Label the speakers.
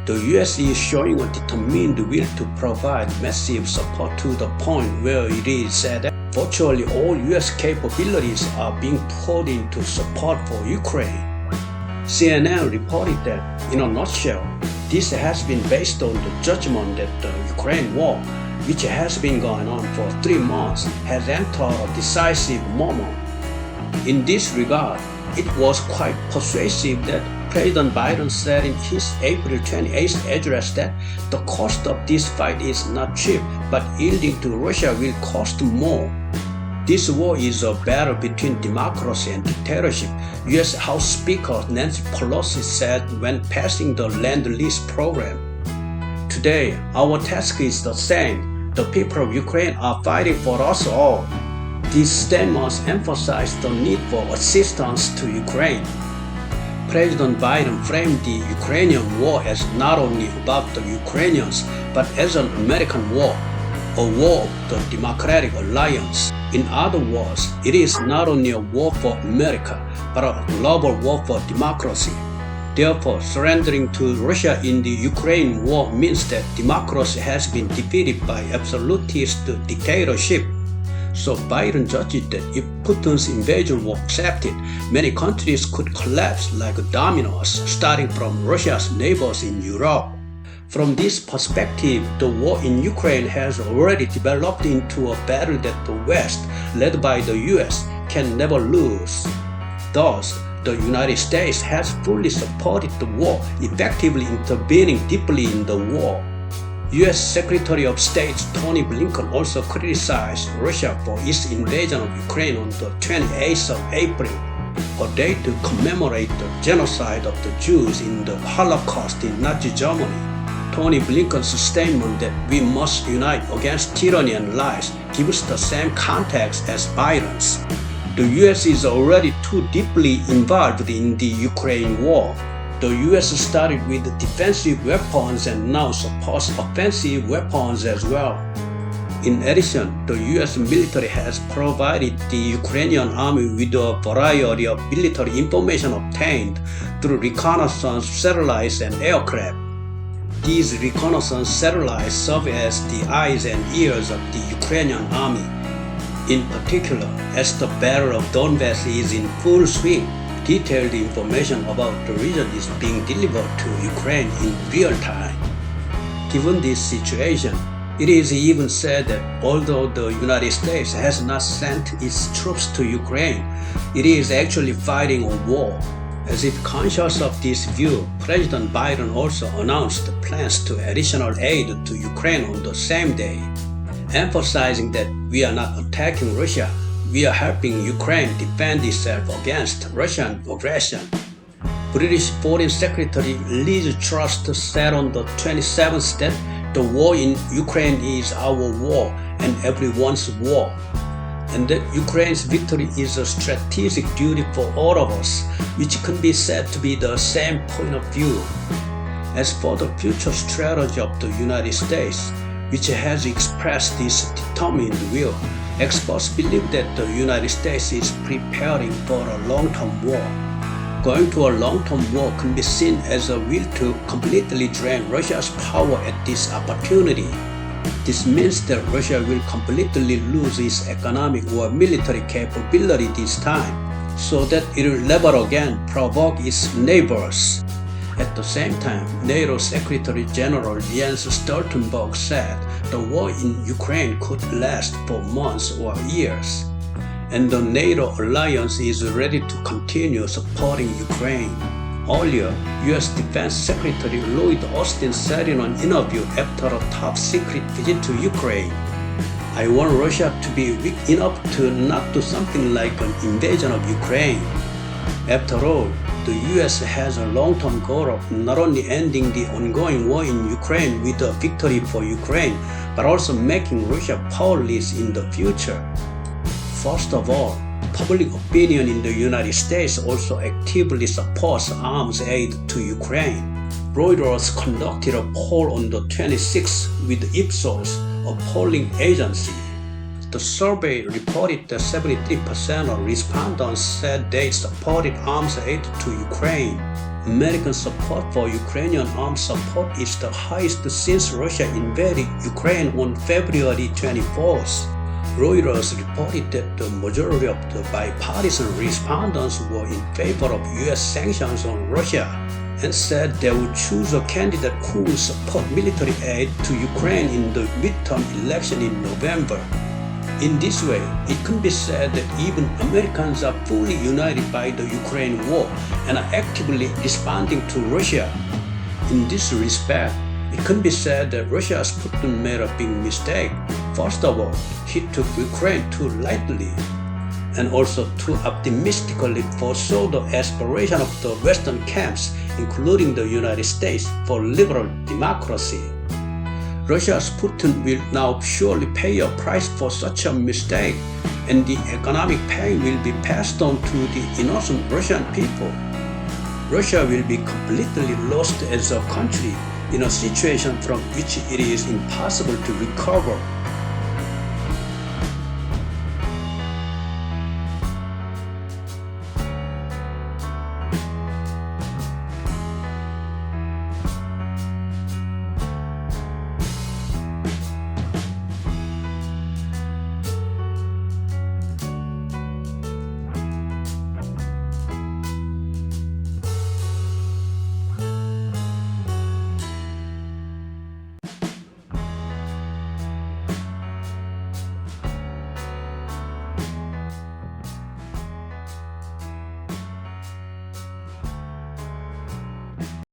Speaker 1: The US is showing a determined will to provide massive support to the point where it is said that virtually all US capabilities are being poured into support for Ukraine. CNN reported that, in a nutshell, this has been based on the judgment that the Ukraine war, which has been going on for 3 months, has entered a decisive moment. In this regard, it was quite persuasive that President Biden said in his April 28th address that the cost of this fight is not cheap, but yielding to Russia will cost more. This war is a battle between democracy and dictatorship, U.S. House Speaker Nancy Pelosi said when passing the lend-lease program. Today, our task is the same. The people of Ukraine are fighting for us all. These statements emphasize the need for assistance to Ukraine. President Biden framed the Ukrainian war as not only about the Ukrainians, but as an American war, a war of the Democratic Alliance. In other words, it is not only a war for America, but a global war for democracy. Therefore, surrendering to Russia in the Ukraine war means that democracy has been defeated by absolutist dictatorship. So Biden judged that if Putin's invasion were accepted, many countries could collapse like dominoes, starting from Russia's neighbors in Europe. From this perspective, the war in Ukraine has already developed into a battle that the West, led by the US, can never lose. Thus, the United States has fully supported the war, effectively intervening deeply in the war. U.S. Secretary of State Tony Blinken also criticized Russia for its invasion of Ukraine on the 28th of April, a day to commemorate the genocide of the Jews in the Holocaust in Nazi Germany. Tony Blinken's statement that we must unite against tyranny and lies gives the same context as Biden's. The U.S. is already too deeply involved in the Ukraine war. The U.S. started with defensive weapons and now supports offensive weapons as well. In addition, the U.S. military has provided the Ukrainian army with a variety of military information obtained through reconnaissance satellites and aircraft. These reconnaissance satellites serve as the eyes and ears of the Ukrainian army. In particular, as the Battle of Donbass is in full swing, detailed information about the region is being delivered to Ukraine in real time. Given this situation, it is even said that although the United States has not sent its troops to Ukraine, it is actually fighting a war. As if conscious of this view, President Biden also announced plans to additional aid to Ukraine on the same day, emphasizing that we are not attacking Russia. We are helping Ukraine defend itself against Russian aggression. British Foreign Secretary Liz Truss said on the 27th that the war in Ukraine is our war and everyone's war, and that Ukraine's victory is a strategic duty for all of us, which can be said to be the same point of view. As for the future strategy of the United States, which has expressed this determined will, experts believe that the United States is preparing for a long-term war. Going to a long-term war can be seen as a will to completely drain Russia's power at this opportunity. This means that Russia will completely lose its economic or military capability this time, so that it will never again provoke its neighbors. At the same time, NATO Secretary General Jens Stoltenberg said the war in Ukraine could last for months or years, and the NATO alliance is ready to continue supporting Ukraine. Earlier, U.S. Defense Secretary Lloyd Austin said in an interview after a top-secret visit to Ukraine, "I want Russia to be weak enough to not do something like an invasion of Ukraine." After all, the U.S. has a long-term goal of not only ending the ongoing war in Ukraine with a victory for Ukraine, but also making Russia powerless in the future. First of all, public opinion in the United States also actively supports arms aid to Ukraine. Reuters conducted a poll on the 26th with Ipsos, a polling agency. The survey reported that 73% of respondents said they supported arms aid to Ukraine. American support for Ukrainian armed support is the highest since Russia invaded Ukraine on February 24th. Reuters reported that the majority of the bipartisan respondents were in favor of U.S. sanctions on Russia and said they would choose a candidate who will support military aid to Ukraine in the midterm election in November. In this way, it can be said that even Americans are fully united by the Ukraine war and are actively responding to Russia. In this respect, it can be said that Russia's Putin made a big mistake. First of all, he took Ukraine too lightly, and also too optimistically foresaw the aspiration of the Western camps, including the United States, for liberal democracy. Russia's Putin will now surely pay a price for such a mistake, and the economic pain will be passed on to the innocent Russian people. Russia will be completely lost as a country in a situation from which it is impossible to recover.